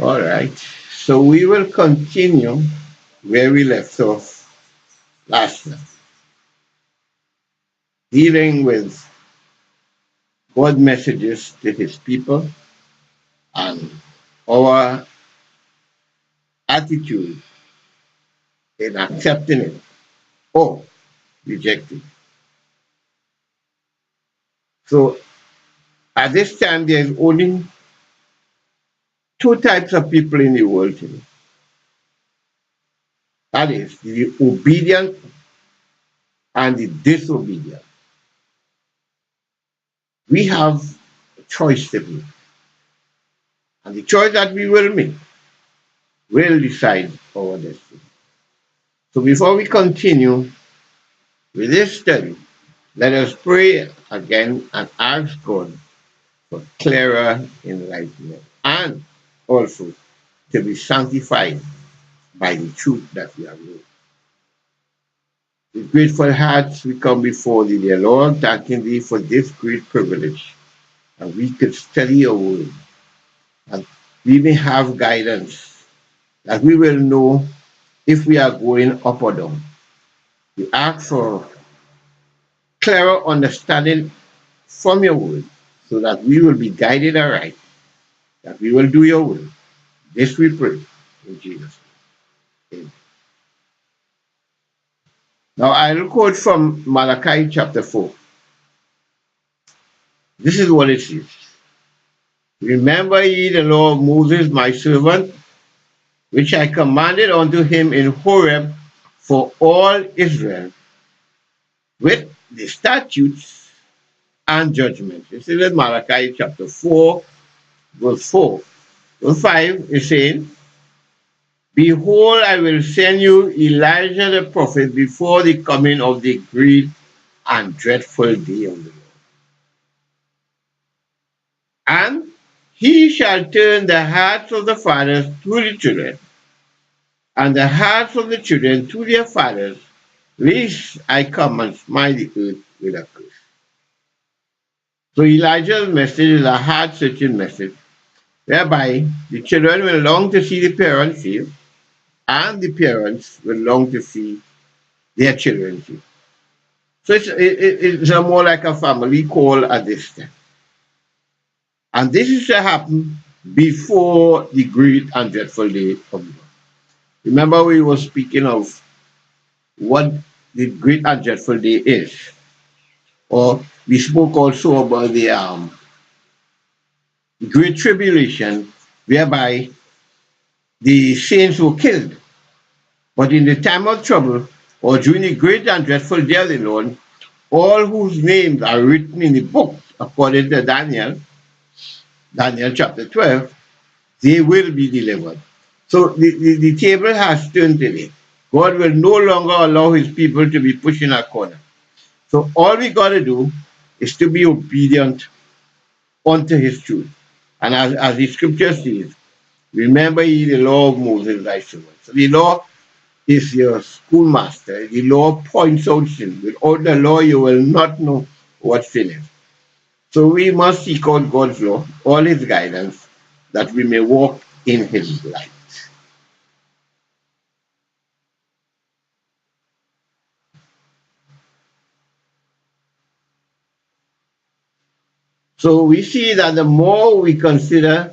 All right. So we will continue where we left off last night, dealing with God messages to his people and our attitude in accepting it or rejecting it. So at this time, there's only two types of people in the world today. That is the obedient and the disobedient. We have a choice to make, and the choice that we will make will decide our destiny. So before we continue with this study, let us pray again and ask God for clearer enlightenment and also to be sanctified by the truth that we have learned. With grateful hearts, we come before thee, dear Lord, thanking thee for this great privilege. And we could study your word, and we may have guidance that we will know if we are going up or down. We ask for clearer understanding from your word so that we will be guided aright, that we will do your will. This we pray in Jesus' name. Amen. Now I'll quote from Malachi chapter 4. This is what it says. Remember ye the law of Moses, my servant, which I commanded unto him in Horeb for all Israel, with the statutes and judgments. This is in Malachi chapter 4, verse 4. Verse 5 is saying, behold, I will send you Elijah the prophet before the coming of the great and dreadful day of the Lord. And he shall turn the hearts of the fathers to the children, and the hearts of the children to their fathers, lest I come and smite the earth with a curse. So Elijah's message is a heart-searching message, whereby the children will long to see the parents saved, and the parents will long to see their children saved. So it's a more like a family call at this time. And this is to happen before the great and dreadful day of the Lord. Remember, we were speaking of what the great and dreadful day is. Or we spoke also about the great tribulation, whereby the saints were killed. But in the time of trouble, or during the great and dreadful day of the Lord, all whose names are written in the book, according to Daniel chapter 12, they will be delivered. So the table has turned today. God will no longer allow his people to be pushed in a corner. So all we got to do is to be obedient unto his truth. And as the scripture says, remember ye the law of Moses thy servant. So the law is your schoolmaster. The law points out sin. Without the law, you will not know what sin is. So we must seek out God's law, all his guidance, that we may walk in his light. So we see that the more we consider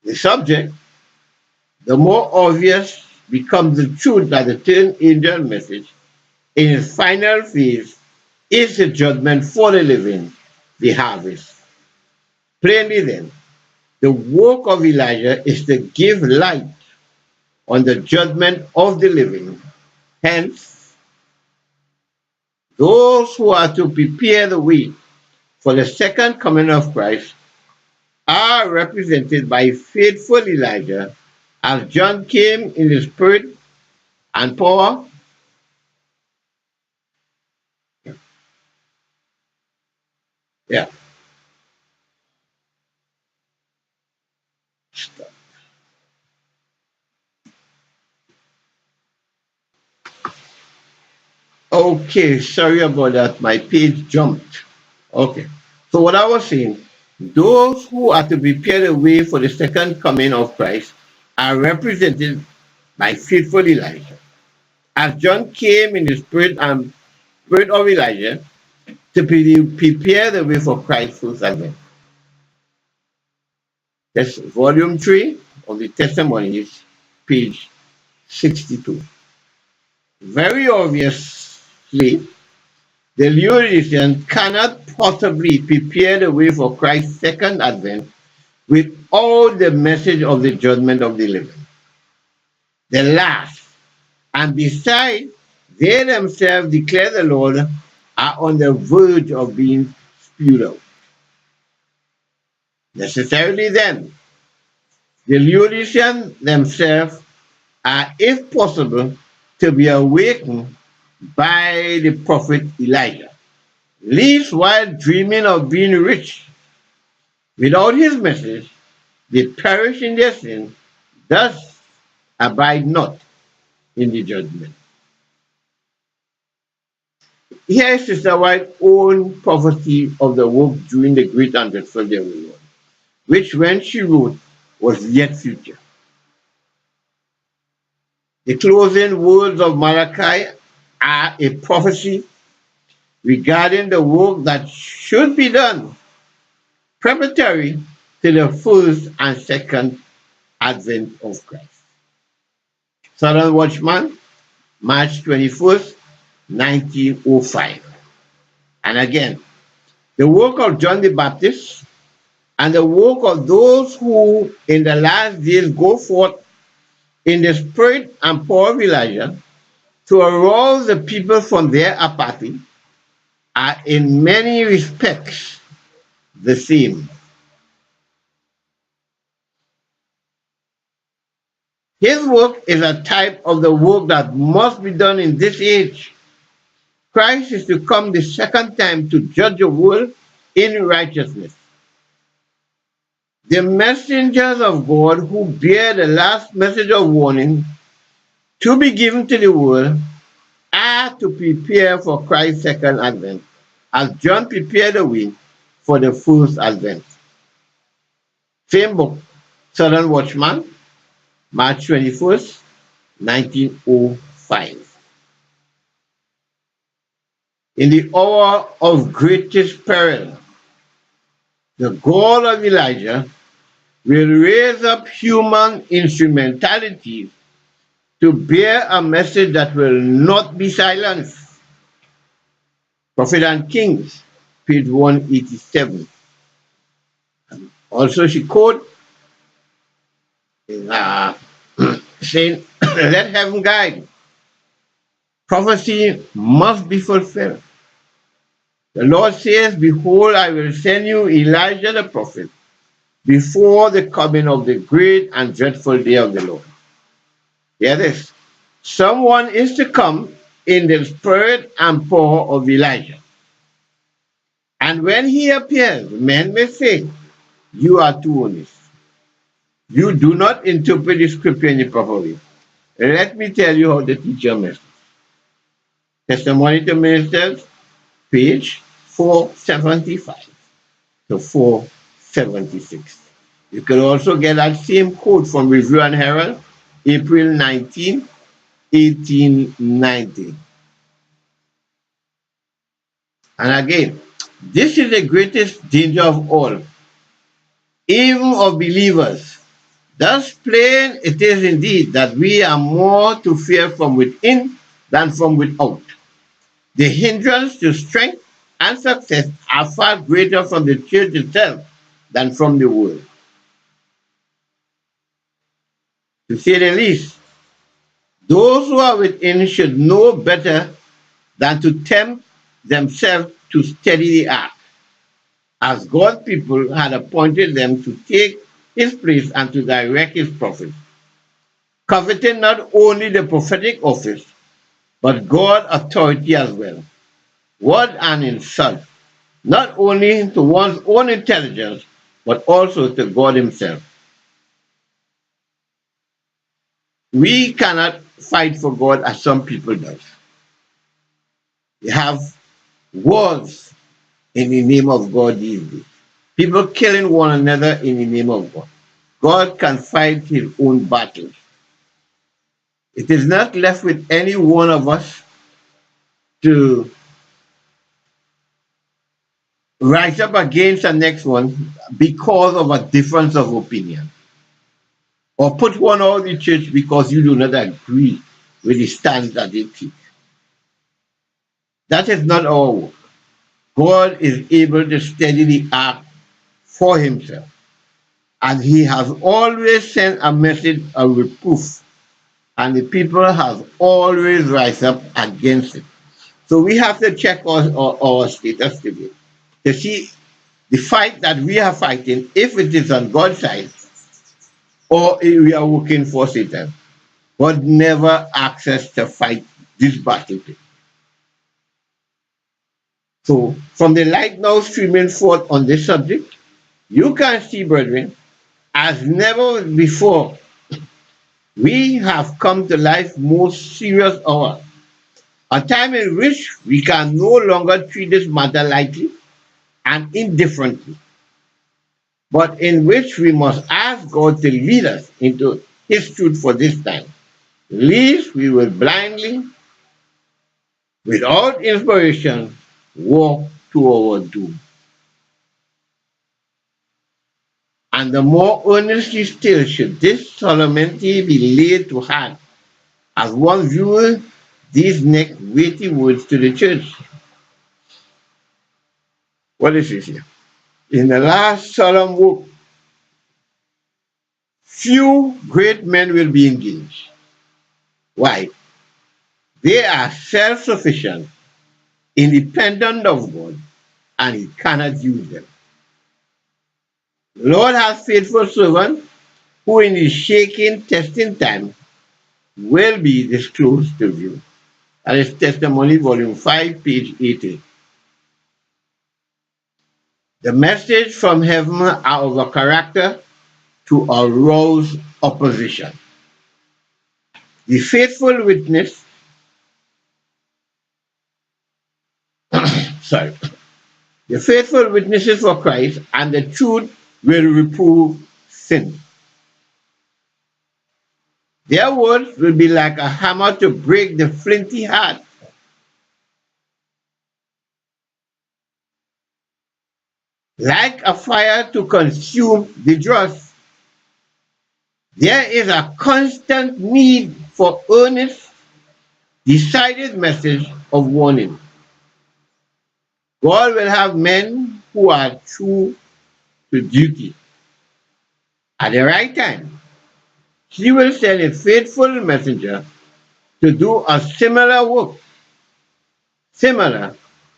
the subject, the more obvious becomes the truth that the third angel message in its final phase is the judgment for the living, the harvest. Plainly then, the work of Elijah is to give light on the judgment of the living. Hence, those who are to prepare the way for the second coming of Christ are represented by faithful Elijah, as John came in the spirit and power. Yeah. Okay, sorry about that. My page jumped. Okay. So what I was saying, Those who are to prepare the way for the second coming of Christ are represented by faithful Elijah. As John came in the spirit of Elijah to prepare the way for Christ's first advent. That's volume 3 of the Testimonies, page 62. Very obviously, the Laodicean cannot possibly prepare the way for Christ's second advent without the message of the judgment of the living, the last. And besides, they themselves declare the Lord are on the verge of being spewed out. Necessarily then, the Laodiceans themselves are, if possible, to be awakened by the prophet Elijah. Least while dreaming of being rich, without his message, they perish in their sin, thus abide not in the judgment. Here is Sister White's own prophecy of the work during the Great and Dreadful Day of the Lord, which when she wrote was yet future. The closing words of Malachi are a prophecy regarding the work that should be done preparatory to the first and second advent of Christ. Southern Watchman, March 21st, 1905. And again, the work of John the Baptist and the work of those who in the last days go forth in the spirit and power of Elijah to arouse the people from their apathy are in many respects the same. His work is a type of the work that must be done in this age. Christ is to come the second time to judge the world in righteousness. The messengers of God who bear the last message of warning to be given to the world are to prepare for Christ's second advent, as John prepared the way for the first advent. Same book, Southern Watchman, March 21st, 1905. In the hour of greatest peril, the God of Elijah will raise up human instrumentalities to bear a message that will not be silenced. Prophet and Kings, page 187. Also, she quote saying, let heaven guide. Prophecy must be fulfilled. The Lord says, behold, I will send you Elijah the prophet before the coming of the great and dreadful day of the Lord. Hear this. Someone is to come in the spirit and power of Elijah. And when he appears, men may say, you are too honest. You do not interpret the scripture in the proper way. Let me tell you how to teach your message. Testimony to Ministers, page 475 to 476. You can also get that same quote from Review and Herald, April 19, 1890. And again, this is the greatest danger of all, even of believers. Thus plain it is indeed that we are more to fear from within than from without. The hindrance to strength and success are far greater from the church itself than from the world. To say the least, those who are within should know better than to tempt themselves to steady the ark, as God's people had appointed them to take his place and to direct his prophets, coveting not only the prophetic office, but God's authority as well. What an insult, not only to one's own intelligence, but also to God himself. We cannot fight for God as some people do. They have wars in the name of God these days. People killing one another in the name of God. God can fight his own battles. It is not left with any one of us to rise up against the next one because of a difference of opinion, or put one out of the church because you do not agree with the stance that they take. That is not our work. God is able to steadily act for himself, and he has always sent a message of reproof, and the people have always rise up against it. So we have to check our status today to see the fight that we are fighting, if it is on God's side or if we are working for Satan. God never asks us to fight this battle. So from the light now streaming forth on this subject, you can see, brethren, as never before, we have come to life's most serious hour, a time in which we can no longer treat this matter lightly and indifferently, but in which we must ask God to lead us into his truth for this time. Lest we will blindly, without inspiration, walk to our doom. And the more earnestly still should this solemnity be laid to heart as one views these next weighty words to the church. What is this here? In the last solemn work, few great men will be engaged. Why? They are self-sufficient, independent of God, and he cannot use them. The Lord has faithful servants who in his shaking, testing time will be disclosed to you. That is Testimony, Volume 5, page 80. The message from heaven are of a character to arouse opposition. The faithful witness, sorry, the faithful witnesses for Christ and the truth will reprove sin. Their words will be like a hammer to break the flinty heart, like a fire to consume the dross. There is a constant need for earnest, decided message of warning. God will have men who are true to duty. At the right time, he will send a faithful messenger to do a similar work, similar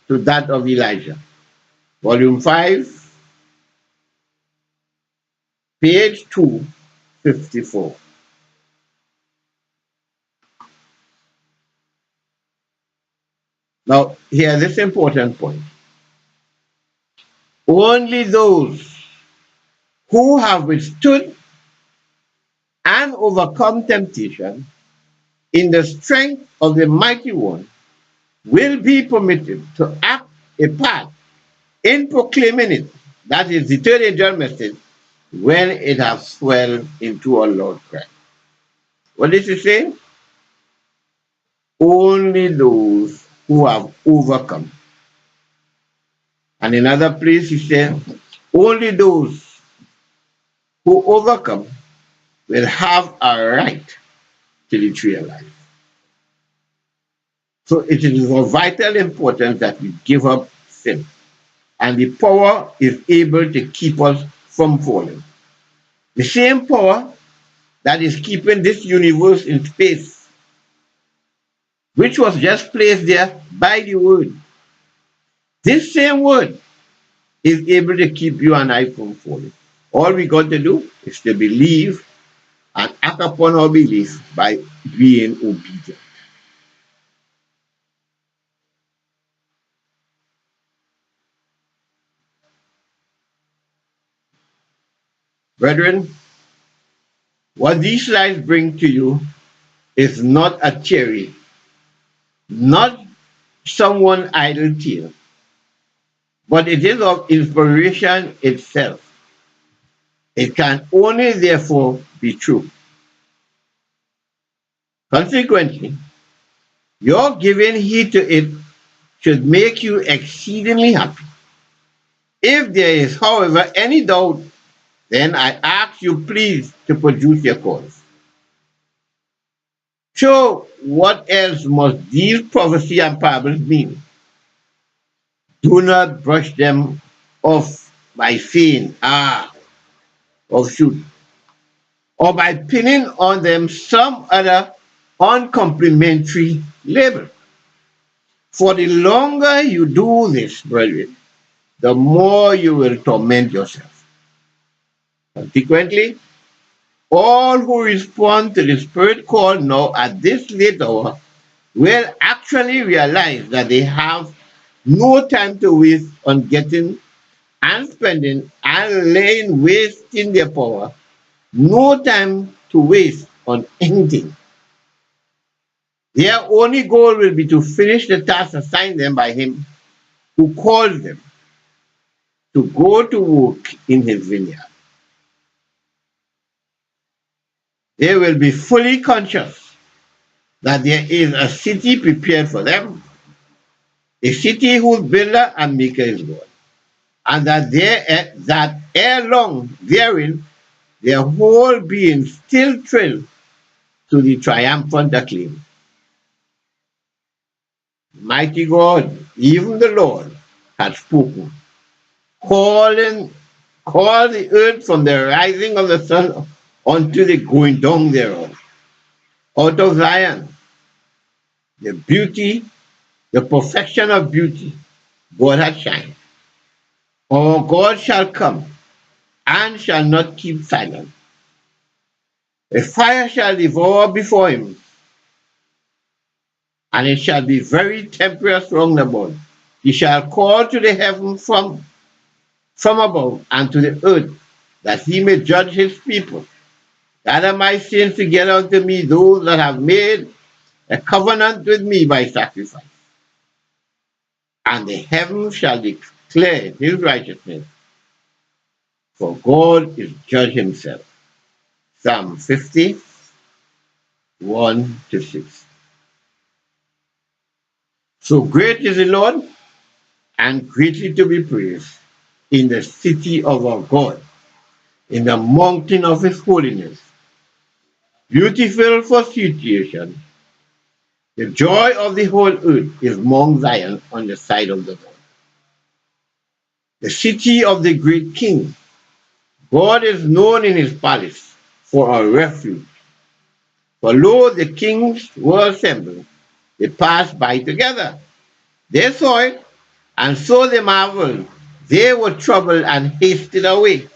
to that of Elijah. Volume 5, page 254. Now, here's this important point. Only those who have withstood and overcome temptation in the strength of the mighty one will be permitted to act a part in proclaiming it. That is the third angel message when it has swelled into our Lord Christ. What does it say? Only those who have overcome. And in another place he said, only those who overcome will have a right to the tree of life. So it is of vital importance that we give up sin. And the power is able to keep us from falling. The same power that is keeping this universe in space, which was just placed there by the word. This same word is able to keep you and I from falling. All we got to do is to believe and act upon our belief by being obedient. Brethren, what these slides bring to you is not a theory, not someone idle tale, but it is of inspiration itself. It can only therefore be true. Consequently, your giving heed to it should make you exceedingly happy. If there is, however, any doubt, then I ask you please to produce your cause. So, what else must these prophecy and parables mean? Do not brush them off by saying, or should, or by pinning on them some other uncomplimentary label. For the longer you do this, brethren, the more you will torment yourself. Consequently, all who respond to the Spirit call now at this late hour will actually realize that they have no time to waste on getting and spending and laying wasting their power, no time to waste on anything. Their only goal will be to finish the task assigned them by Him who called them to go to work in His vineyard. They will be fully conscious that there is a city prepared for them, a city whose builder and maker is God, and that ere long therein their whole being still thrilled to the triumphant acclaim. Mighty God, even the Lord, had spoken, calling, call the earth from the rising of the sun unto the going down thereof. Out of Zion, the beauty, the perfection of beauty, God had shined. Our God shall come and shall not keep silent. A fire shall devour before him, and it shall be very tempestuous round about. He shall call to the heaven from above and to the earth, that he may judge his people. Gather my saints together unto me, those that have made a covenant with me by sacrifice. And the heavens shall declare his righteousness, for God is judge himself. Psalm 50, 1 to 6. So great is the Lord, and greatly to be praised in the city of our God, in the mountain of his holiness. Beautiful for situation, the joy of the whole earth is Mount Zion on the side of the Lord. The city of the great king. God is known in his palace for a refuge. For lo, the kings were assembled. They passed by together. They saw it, and so they marveled. They were troubled and hasted away.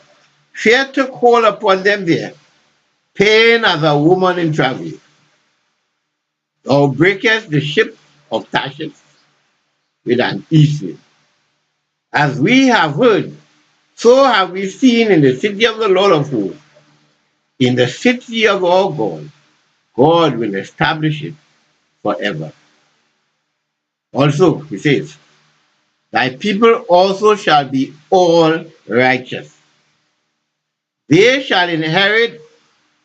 Fear took hold upon them there, pain as a woman in travail. Thou breakest the ship of Tarshish with an east wind. As we have heard, so have we seen in the city of the Lord of hosts, in the city of our God. God will establish it forever. Also, he says, thy people also shall be all righteous. They shall inherit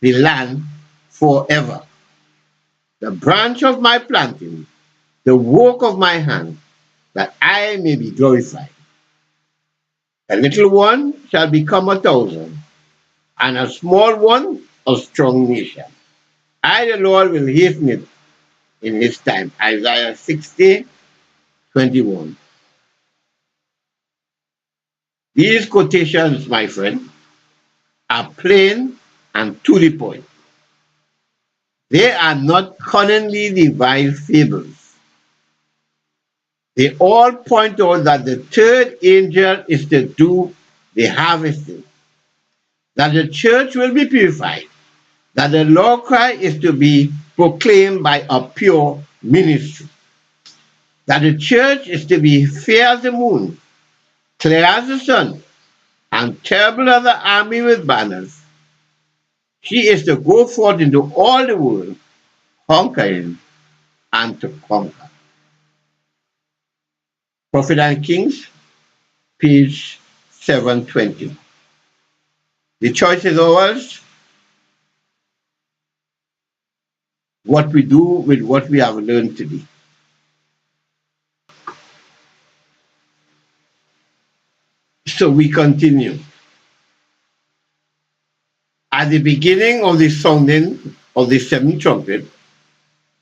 the land forever. The branch of my planting, the work of my hand, that I may be glorified. A little one shall become 1,000, and a small one a strong nation. I, the Lord, will hasten it in his time. Isaiah 60:21. These quotations, my friend, are plain and to the point. They are not cunningly devised fables. They all point out that the third angel is to do the harvesting, that the church will be purified, that the law cry is to be proclaimed by a pure ministry, that the church is to be fair as the moon, clear as the sun, and terrible as the army with banners. She is to go forth into all the world, conquering and to conquer. Prophet and Kings page 720. The choice is ours. What we do with what we have learned today. So we continue. At the beginning of the sounding of the seventh trumpet,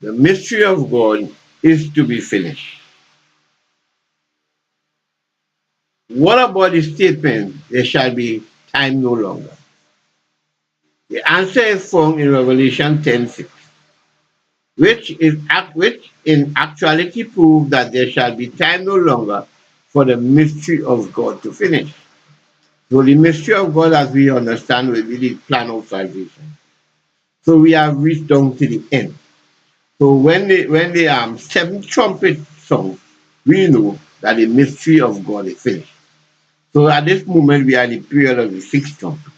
the mystery of God is to be finished. What about the statement, there shall be time no longer? The answer is found in Revelation 10:6, which in actuality proves that there shall be time no longer for the mystery of God to finish. So the mystery of God, as we understand, will be the plan of salvation. So we have reached down to the end. So when the seventh trumpet sounds, we know that the mystery of God is finished. So at this moment we are in the period of the sixth trumpet,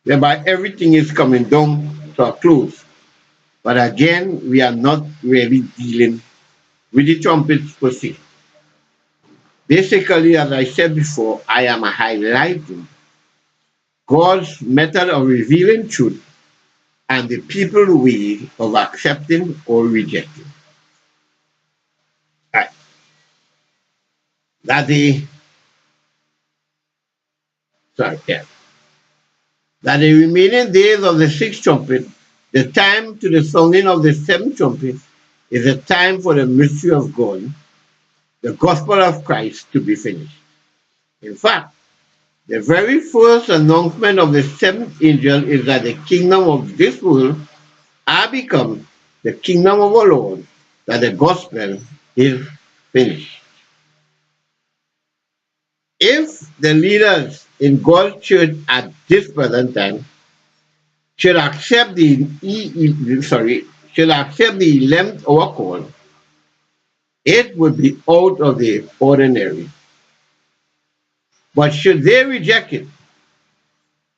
whereby everything is coming down to a close. But again, we are not really dealing with the trumpets per se. Basically, as I said before, I am highlighting God's method of revealing truth and the people's way of accepting or rejecting. Right. That the sorry, yeah. That the remaining days of the sixth trumpet, the time to the sounding of the seventh trumpet, is a time for the mystery of God, the gospel of Christ, to be finished. In fact, the very first announcement of the seventh angel is that the kingdom of this world are become the kingdom of our Lord, that the gospel is finished. If the leaders in God's church at this present time should accept should accept the 11th hour call, it would be out of the ordinary. But should they reject it,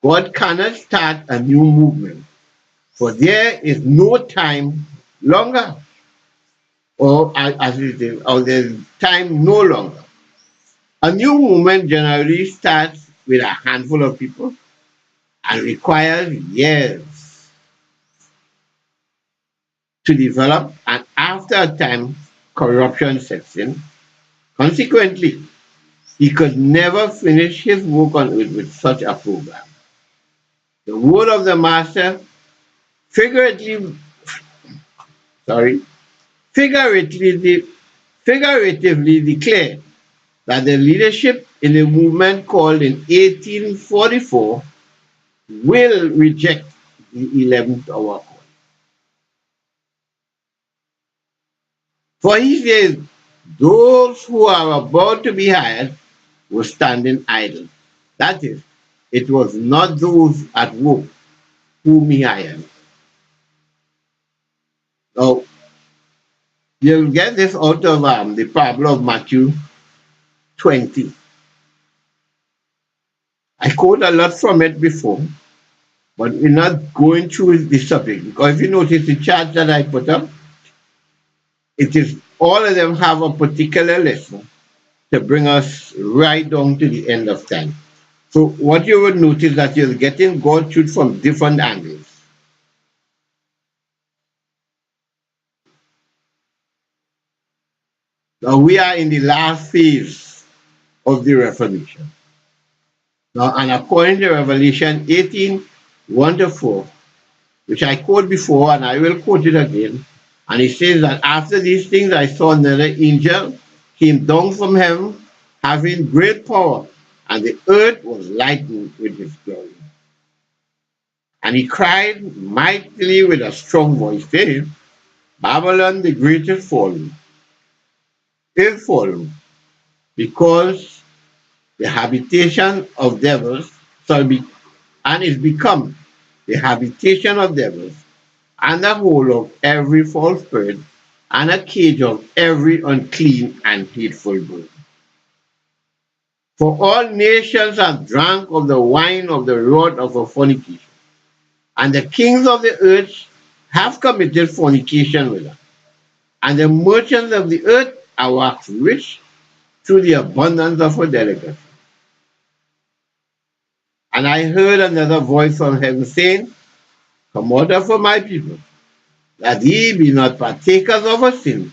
God cannot start a new movement, for there is no time longer, or as it is, or there's time no longer. A new movement generally starts with a handful of people and requires years to develop, and after a time, corruption sets in. Consequently, he could never finish his work on earth with such a program. The word of the master figuratively, sorry, figuratively, figuratively declared that the leadership in the movement called in 1844 will reject the 11th hour call. For he says, those who are about to be hired were standing idle. That is, it was not those at work whom he hired. Now, you'll get this out of the parable of Matthew 20. I quote a lot from it before, but we're not going through the subject because if you notice the chart that I put up, it is all of them have a particular lesson to bring us right down to the end of time. So what you will notice that you're getting God's truth from different angles. Now we are in the last phase of the Reformation. Now, and according to Revelation 18, 1 to 4, which I quote before and I will quote it again, and it says that after these things I saw another angel came down from heaven, having great power, and the earth was lightened with his glory. And he cried mightily with a strong voice, saying, Babylon the great is fallen, because the habitation of devils shall be, and is become the habitation of devils, and the hole of every false spirit, and a cage of every unclean and hateful bird. For all nations have drunk of the wine of the wrath of her fornication, and the kings of the earth have committed fornication with her, and the merchants of the earth are waxed rich through the abundance of her delicacy. And I heard another voice from heaven saying, Come out of my people, that ye be not partakers of her sin,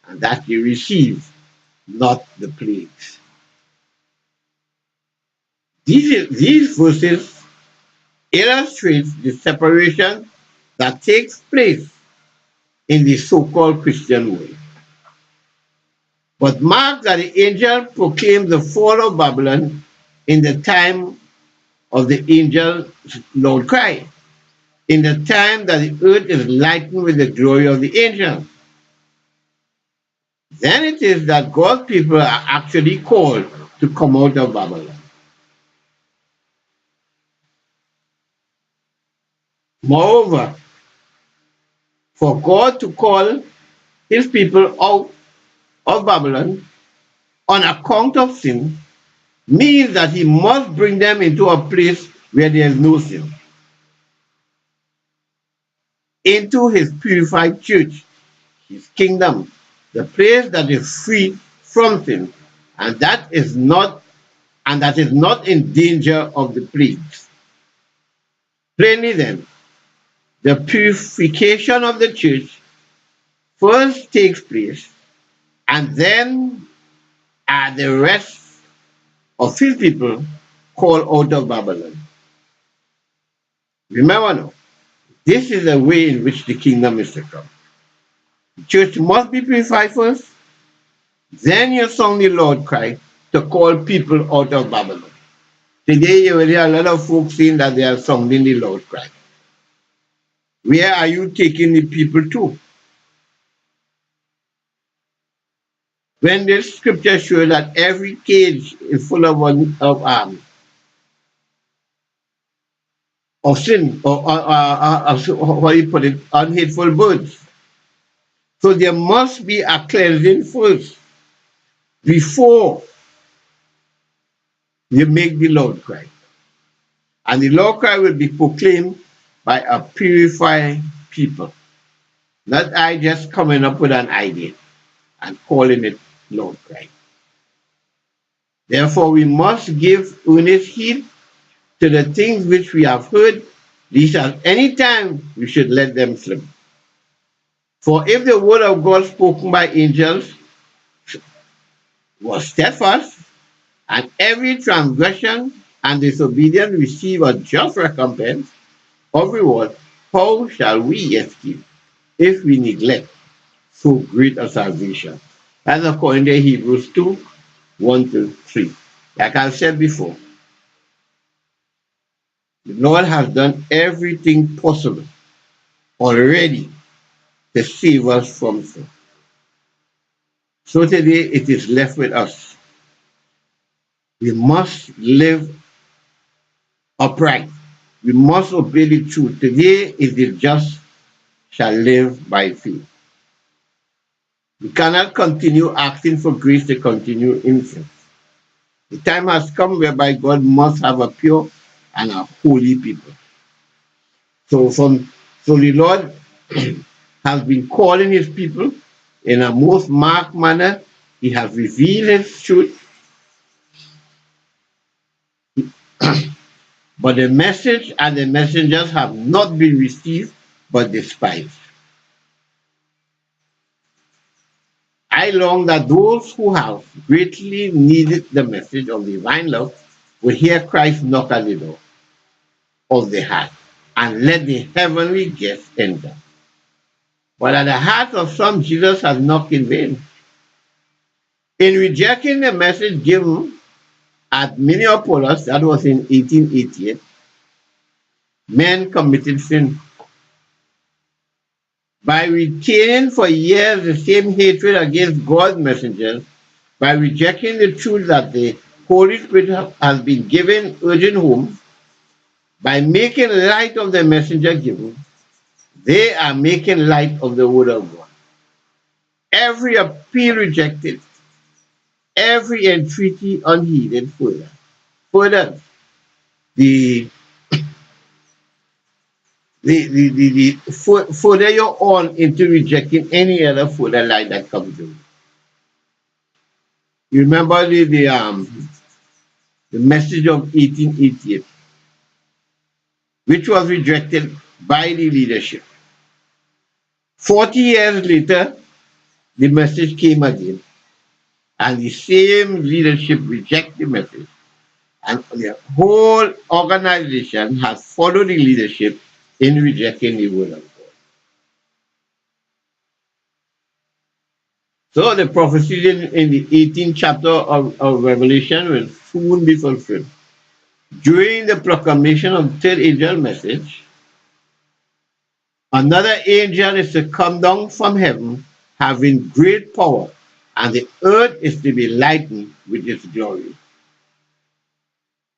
and that ye receive not the plagues. These verses illustrate the separation that takes place in the so-called Christian world. But mark that the angel proclaimed the fall of Babylon in the time of the angel's loud cry, in the time that the earth is lightened with the glory of the angel. Then it is that God's people are actually called to come out of Babylon. Moreover, for God to call his people out of Babylon on account of sin means that he must bring them into a place where there is no sin, into his purified church, his kingdom, the place that is free from sin, and that is not in danger of the plagues. Plainly then, the purification of the church first takes place, and then are the rest of his people called out of Babylon. Remember now, this is the way in which the kingdom is to come. The church must be purified first, then you sound the Lord cry to call people out of Babylon. Today you will hear a lot of folks saying that they are sounding the Lord cry. Where are you taking the people to? When this scripture shows that every cage is full of sin, or how do you put it, unhateful birds. So there must be a cleansing first before you make the Lord cry. And the Lord cry will be proclaimed by a purified people. Not I just coming up with an idea and calling it Lord cry. Therefore, we must give earnest heed to the things which we have heard, lest at any time we should let them slip. For if the word of God spoken by angels was steadfast, and every transgression and disobedience receive a just recompense of reward, how shall we escape if we neglect so great a salvation? That's according to Hebrews 2, 1 to 3. Like I said before, the Lord has done everything possible already to save us from sin. So today it is left with us. We must live upright. We must obey the truth. Today is the just shall live by faith. We cannot continue asking for grace to continue in sin. The time has come whereby God must have a pure and a holy people. So the Lord has been calling his people in a most marked manner. He has revealed his truth. But the message and the messengers have not been received but despised. I long that those who have greatly needed the message of divine love will hear Christ knock at the door of the heart and let the heavenly guest enter. But at the heart of some, Jesus has knocked in vain. In rejecting the message given at Minneapolis, that was in 1888, men committed sin. By retaining for years the same hatred against God's messengers, by rejecting the truth that the Holy Spirit has been given urgent home, by making light of the messenger given, they are making light of the word of God. Every appeal rejected, every entreaty unheeded further. Further, further you're on into rejecting any other further light that comes in. You remember the message of 1888, which was rejected by the leadership. 40 years later, the message came again, and the same leadership rejected the message. And the whole organization has followed the leadership in rejecting the word of God. So the prophecy in the 18th chapter of Revelation will soon be fulfilled. During the proclamation of the third angel message, another angel is to come down from heaven having great power, and the earth is to be lightened with its glory.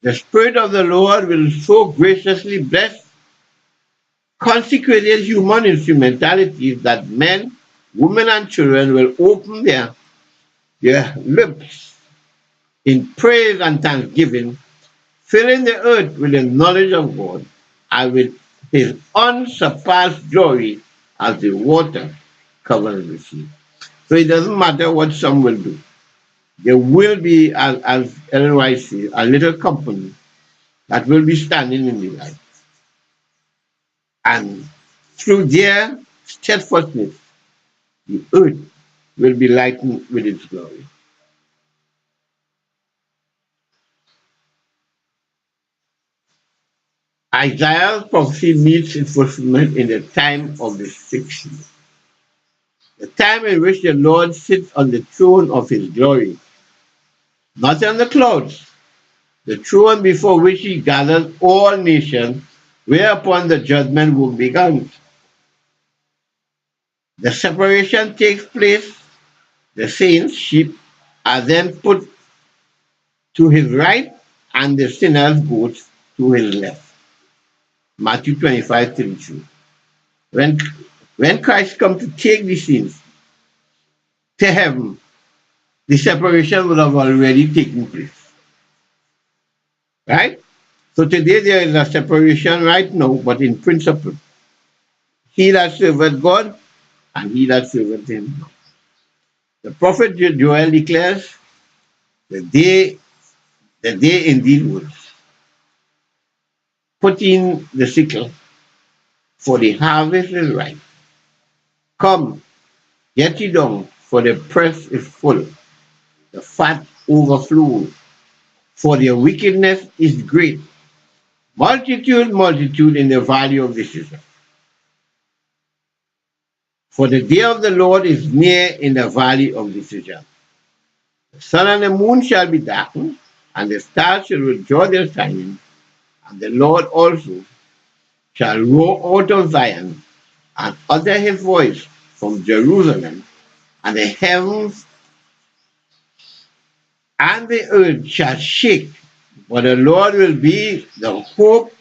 The Spirit of the Lord will so graciously bless consecrated human instrumentalities that men, women, and children will open their lips in praise and thanksgiving, filling the earth with the knowledge of God and with his unsurpassed glory as the water covers the sea. So it doesn't matter what some will do. There will be, as Ellen says, a little company that will be standing in the light. And through their steadfastness, the earth will be lightened with its glory. Isaiah's prophecy meets its fulfillment in the time of the sixth year, the time in which the Lord sits on the throne of his glory, not on the clouds, the throne before which he gathers all nations, whereupon the judgment will begin. The separation takes place, the saints' sheep are then put to his right, and the sinners' goats to his left. Matthew 25:32. When, when Christ comes to take the sins to heaven, the separation would have already taken place. Right? So today there is a separation right now, but in principle. He that serveth God and he that serveth him not. The prophet Joel declares, the day indeed was, put in the sickle, for the harvest is ripe. Come, get ye down, for the press is full, the fat overflows, for their wickedness is great. Multitude, multitude in the valley of decision. For the day of the Lord is near in the valley of decision. The sun and the moon shall be darkened, and the stars shall withdraw their shining, and the Lord also shall roar out of Zion, and utter his voice from Jerusalem, and the heavens and the earth shall shake, but the Lord will be the hope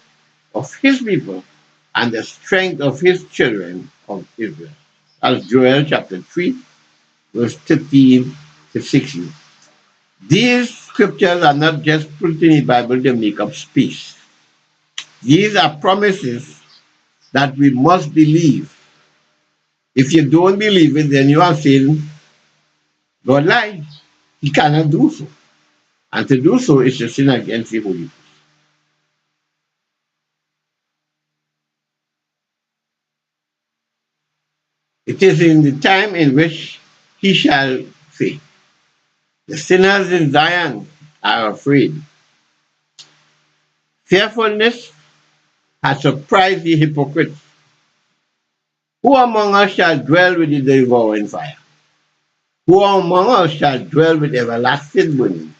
of his people and the strength of his children of Israel. That's Joel chapter 3, verse 13 to 16. These scriptures are not just put in the Bible to make up space. These are promises that we must believe. If you don't believe it, then you are saying God lies. He cannot do so. And to do so is to sin against the Holy Ghost. It is in the time in which he shall say, the sinners in Zion are afraid. Fearfulness has surprised the hypocrites. Who among us shall dwell with the devouring fire? Who among us shall dwell with everlasting burning?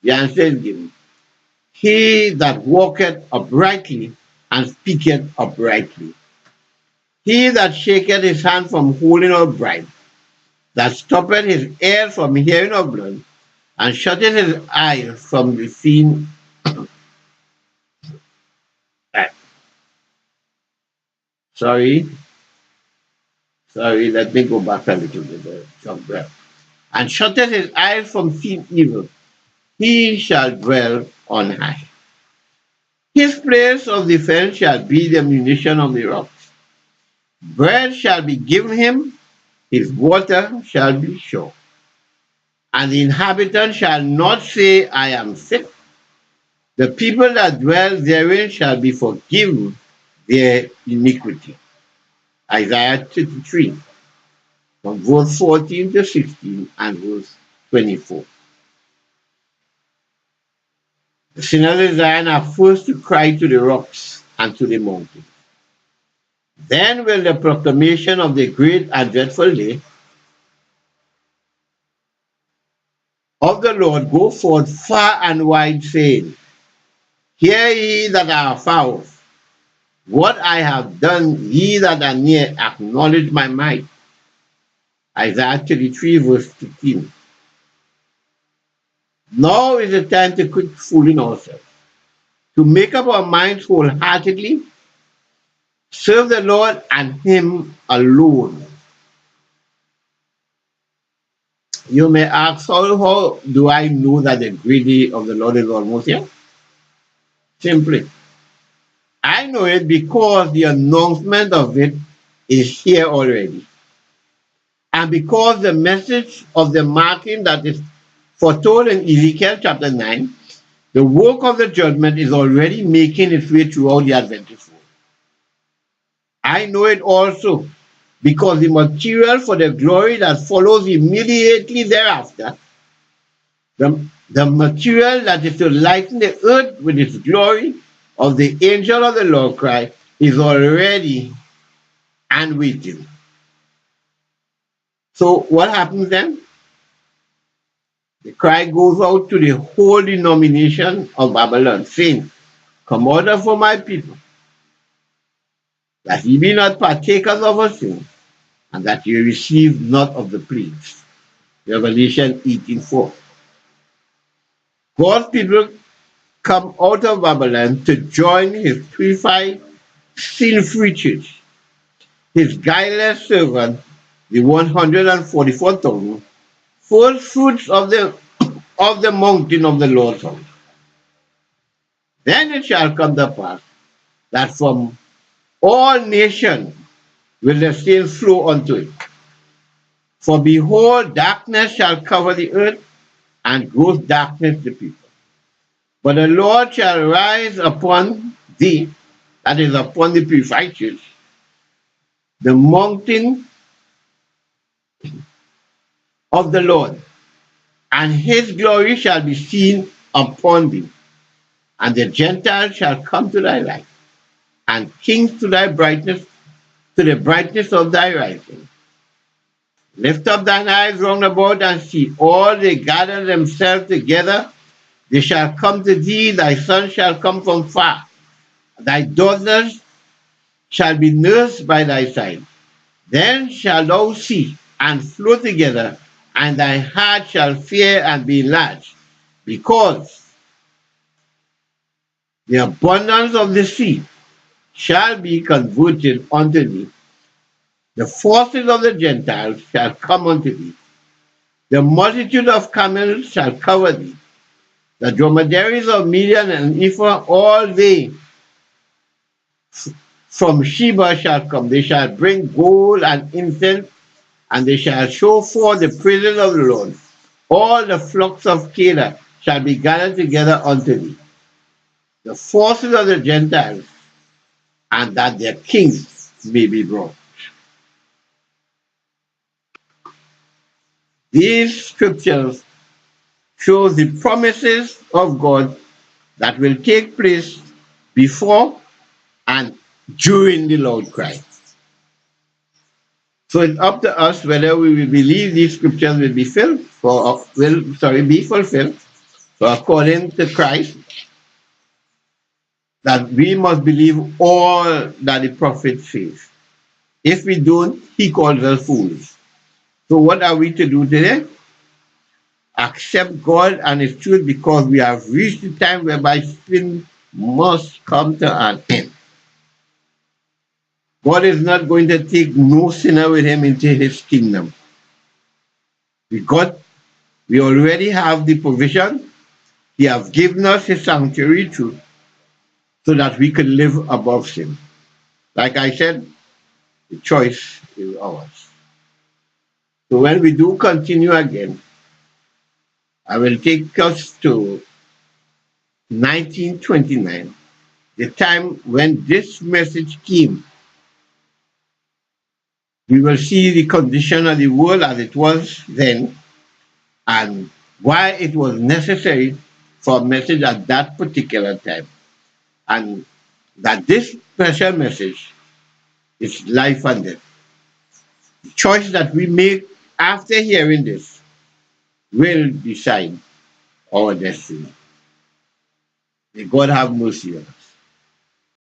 The answer is given. He that walketh uprightly and speaketh uprightly. He that shaketh his hand from holding of bribe, that stoppeth his ear from hearing of blood, and shutteth his eyes from the seeing. Sorry, let me go back a little bit. Some breath. And shutteth his eyes from seeing evil, he shall dwell on high. His place of defense shall be the munition of the rocks. Bread shall be given him, his water shall be sure. And the inhabitant shall not say, I am sick. The people that dwell therein shall be forgiven their iniquity. Isaiah 33, from verse 14 to 16 and verse 24. The sinners of Zion are first to cry to the rocks and to the mountains. Then will the proclamation of the great and dreadful day of the Lord go forth far and wide, saying, Hear ye that are far off, what I have done, ye that are near, acknowledge my might. Isaiah 33, verse 15. Now is the time to quit fooling ourselves, to make up our minds wholeheartedly, serve the Lord and Him alone. You may ask, how do I know that the great day of the Lord is almost here? Simply, I know it because the announcement of it is here already. And because the message of the marking that is foretold in Ezekiel chapter 9, the work of the judgment is already making its way throughout the Adventist world. I know it also because the material for the glory that follows immediately thereafter, the material that is to lighten the earth with its glory of the angel of the Lord cry, is already and waiting. So what happens then? The cry goes out to the whole denomination of Babylon, saying, Come out for my people, that ye be not partakers of our sin, and that ye receive not of the plagues. Revelation 18:4. God's people come out of Babylon to join his purified, sin-free church, his guileless servant, the 144,000, first fruits of the mountain of the Lord's house. Then it shall come to pass that from all nations will the saints flow unto it. For behold, darkness shall cover the earth, and gross darkness the people. But the Lord shall rise upon thee, that is upon the purified church, the mountain of the Lord, and his glory shall be seen upon thee. And the Gentiles shall come to thy light, and kings to thy brightness, to the brightness of thy rising. Lift up thine eyes round about and see, all they gather themselves together. They shall come to thee, thy sons shall come from far, thy daughters shall be nursed by thy side. Then shalt thou see and flow together, and thy heart shall fear and be enlarged, because the abundance of the sea shall be converted unto thee. The forces of the Gentiles shall come unto thee. The multitude of camels shall cover thee. The dromedaries of Midian and Ephah, all they from Sheba shall come. They shall bring gold and incense, and they shall show forth the praises of the Lord. All the flocks of Kedar shall be gathered together unto thee. The forces of the Gentiles, and that their kings may be brought. These scriptures show the promises of God that will take place before and during the Lord Christ. So it's up to us whether we will believe these scriptures will be be fulfilled. So according to Christ, that we must believe all that the prophet says. If we don't, he calls us fools. So what are we to do today? Accept God and his truth, because we have reached the time whereby sin must come to an end. God is not going to take no sinner with him into his kingdom. We already have the provision. He has given us his sanctuary truth so that we can live above sin. Like I said, the choice is ours. So when we do continue again, I will take us to 1929, the time when this message came. We will see the condition of the world as it was then and why it was necessary for a message at that particular time. And that this special message is life and death. The choice that we make after hearing this will decide our destiny. May God have mercy on us.